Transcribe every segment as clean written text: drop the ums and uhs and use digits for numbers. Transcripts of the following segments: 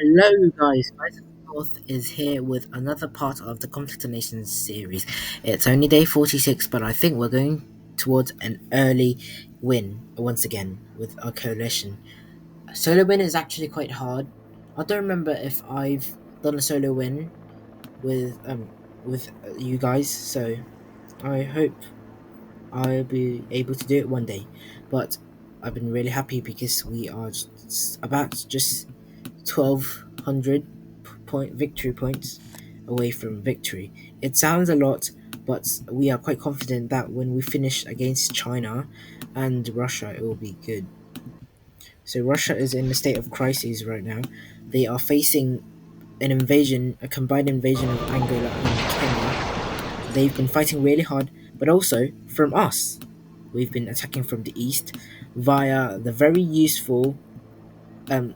Hello, guys. Rise of the North is here with another part of the Conflict of Nations series. It's only day 46, but I think we're going towards an early win once again with our coalition. A solo win is actually quite hard. I don't remember if I've done a solo win with you guys, so I hope I'll be able to do it one day. But I've been really happy because we are just 1200 point victory points away from victory. It sounds a lot, but we are quite confident that when we finish against China and Russia, it will be good. So Russia is in a state of crisis right now. They are facing an invasion, a combined invasion of Angola and Kenya. They've been fighting really hard, but also from us. We've been attacking from the east via the very useful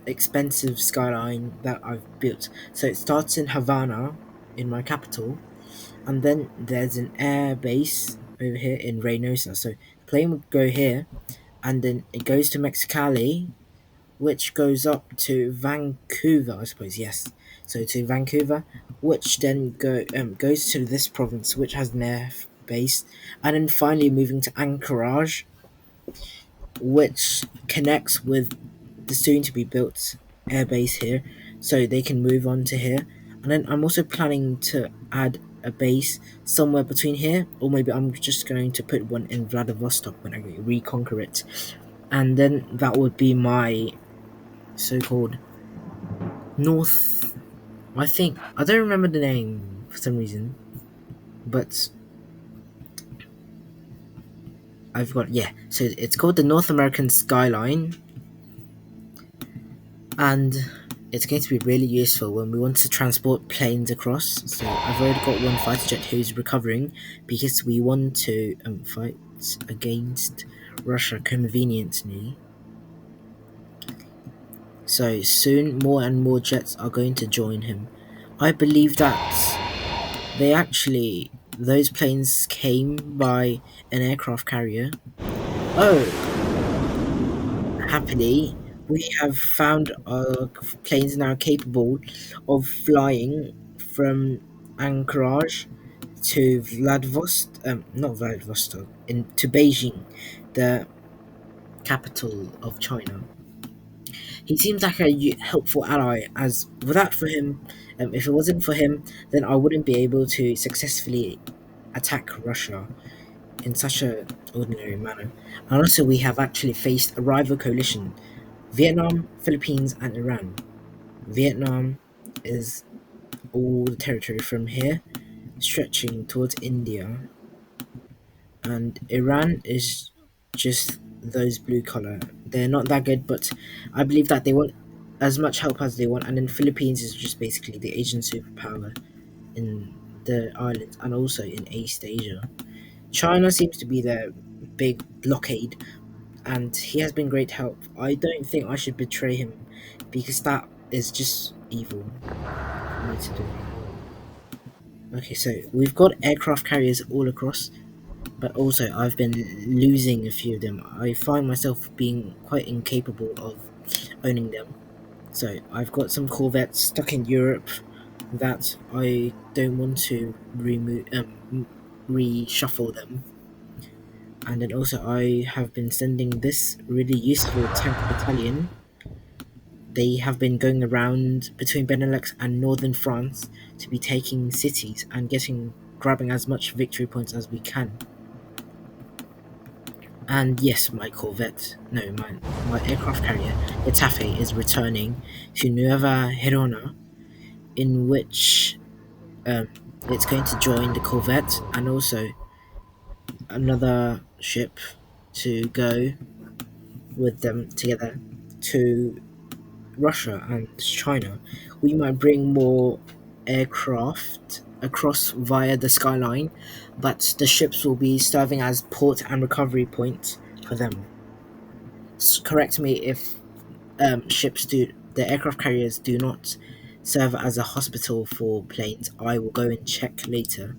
expensive skyline that I've built. So it starts in Havana, in my capital, and then there's an air base over here in Reynosa. So the plane would go here, and then it goes to Mexicali, which goes up to Vancouver, I suppose. Yes, so to Vancouver, which then goes to this province, which has an air base, and then finally moving to Anchorage, which connects with the soon to be built airbase here, so they can move on to here. And then I'm also planning to add a base somewhere between here, or maybe I'm just going to put one in Vladivostok when I reconquer it. And then that would be my so called North. I think I don't remember the name for some reason, but I've got, yeah. So it's called the North American Skyline, and it's going to be really useful when we want to transport planes across. So I've already got one fighter jet who's recovering because we want to fight against Russia conveniently. So soon more and more jets are going to join him. I believe that they actually, those planes came by an aircraft carrier. Oh, happily, we have found our planes now capable of flying from Anchorage to Vladivostok, not Vladivostok, to Beijing, the capital of China. He seems like a helpful ally, as without for him, if it wasn't for him, then I wouldn't be able to successfully attack Russia in such a ordinary manner. And also, we have actually faced a rival coalition: Vietnam, Philippines, and Iran. Vietnam is all the territory from here, stretching towards India, and Iran is just those blue collar. They're not that good, but I believe that they want as much help as they want. And then Philippines is just basically the Asian superpower in the islands and also in East Asia. China seems to be the big blockade, and he has been great help. I don't think I should betray him because that is just evil for me to do. Okay, so we've got aircraft carriers all across, but also I've been losing a few of them. I find myself being quite incapable of owning them. So I've got some corvettes stuck in Europe that I don't want to reshuffle them. And then also I have been sending this really useful tank battalion. They have been going around between Benelux and northern France to be taking cities and grabbing as much victory points as we can. And yes, my corvette, no, my aircraft carrier, Itafe, is returning to Nueva Gerona, in which um, it's going to join the corvette and also another ship to go with them together to Russia and China. We might bring more aircraft across via the skyline, but the ships will be serving as port and recovery points for them. Correct me if the aircraft carriers do not serve as a hospital for planes. I will go and check later.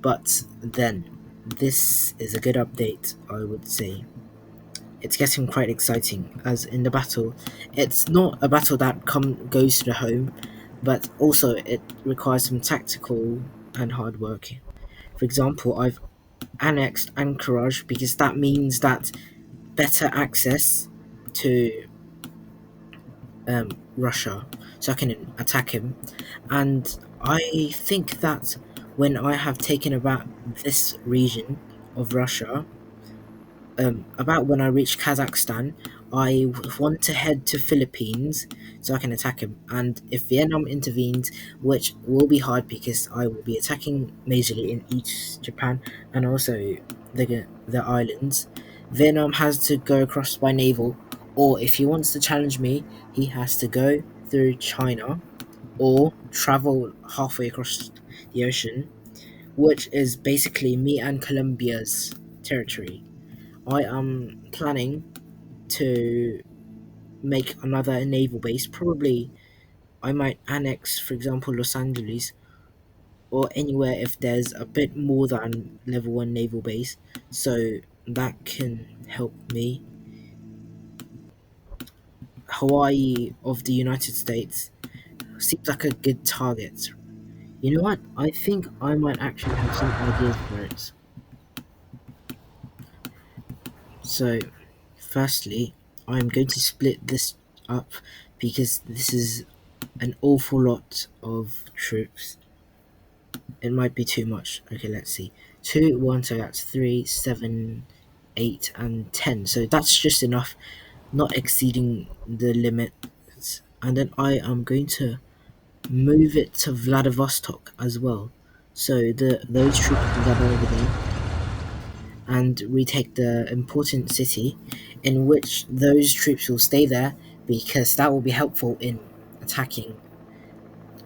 But then, this is a good update, I would say. it's getting quite exciting. As in the battle, it's not a battle that goes to the home, but also it requires some tactical and hard work. For example, I've annexed Anchorage because that means that better access to Russia, so I can attack him. And I think that when I have taken about this region of Russia, about when I reach Kazakhstan, I want to head to Philippines so I can attack him. And if Vietnam intervenes, which will be hard because I will be attacking majorly in East Japan and also the islands, Vietnam has to go across by naval, or if he wants to challenge me, he has to go through China or travel halfway across the ocean, which is basically me and Colombia's territory. I am planning to make another naval base. Probably I might annex, for example, Los Angeles or anywhere if there's a bit more than level 1 naval base. So that can help me. Hawaii of the United States seems like a good target. You know what? I think I might actually have some ideas for it. So, firstly, I'm going to split this up because this is an awful lot of troops. It might be too much. Okay, let's see. 2, 1, so that's 3, 7, 8, and 10. So that's just enough, not exceeding the limit. And then I am going to move it to Vladivostok as well. So those troops can gather over there and retake the important city, in which those troops will stay there because that will be helpful in attacking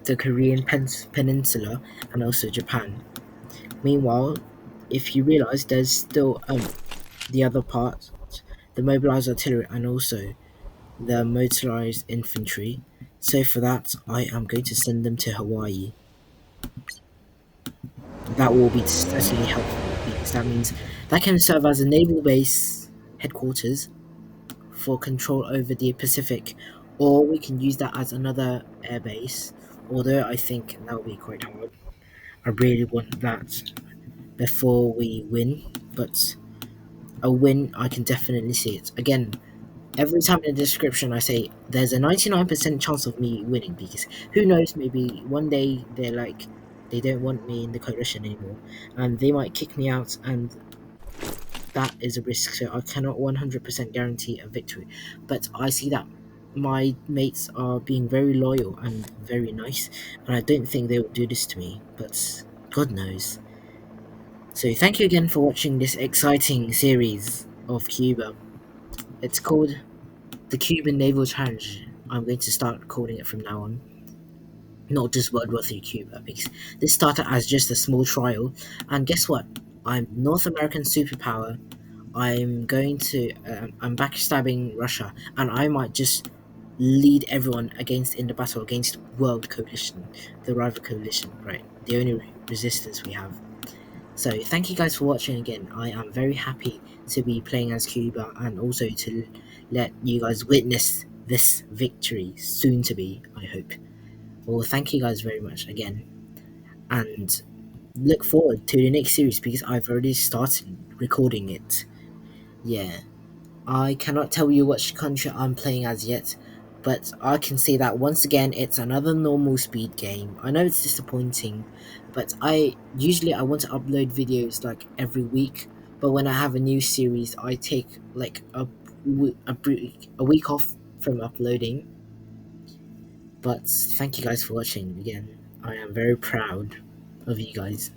the Korean peninsula and also Japan. Meanwhile, if you realize, there's still the other part, the mobilized artillery and also the motorized infantry. So for that, I am going to send them to Hawaii. That will be certainly helpful because that means that can serve as a naval base headquarters for control over the Pacific, or we can use that as another air base. Although I think that will be quite hard. I really want that before we win, but a win, I can definitely see it. Again, every time in the description I say there's a 99% chance of me winning because who knows, maybe one day they're like, they don't want me in the coalition anymore and they might kick me out, and that is a risk. So I cannot 100% guarantee a victory. But I see that my mates are being very loyal and very nice, and I don't think they will do this to me, but God knows. So thank you again for watching this exciting series of Cuba. It's called the Cuban Naval Challenge. I'm going to start calling it from now on, not just World War III Cuba, because this started as just a small trial. And guess what? I'm North American superpower. I'm backstabbing Russia, and I might just lead everyone against in the battle against World Coalition, the rival coalition, right? The only resistance we have. So thank you guys for watching again. I am very happy to be playing as Cuba and also to let you guys witness this victory soon to be, I hope. Well, thank you guys very much again, and look forward to the next series because I've already started recording it. Yeah, I cannot tell you which country I'm playing as yet, but I can say that once again it's another normal speed game. I know it's disappointing, but I want to upload videos like every week, but when I have a new series I take like a week off from uploading. But thank you guys for watching again. I am very proud of you guys.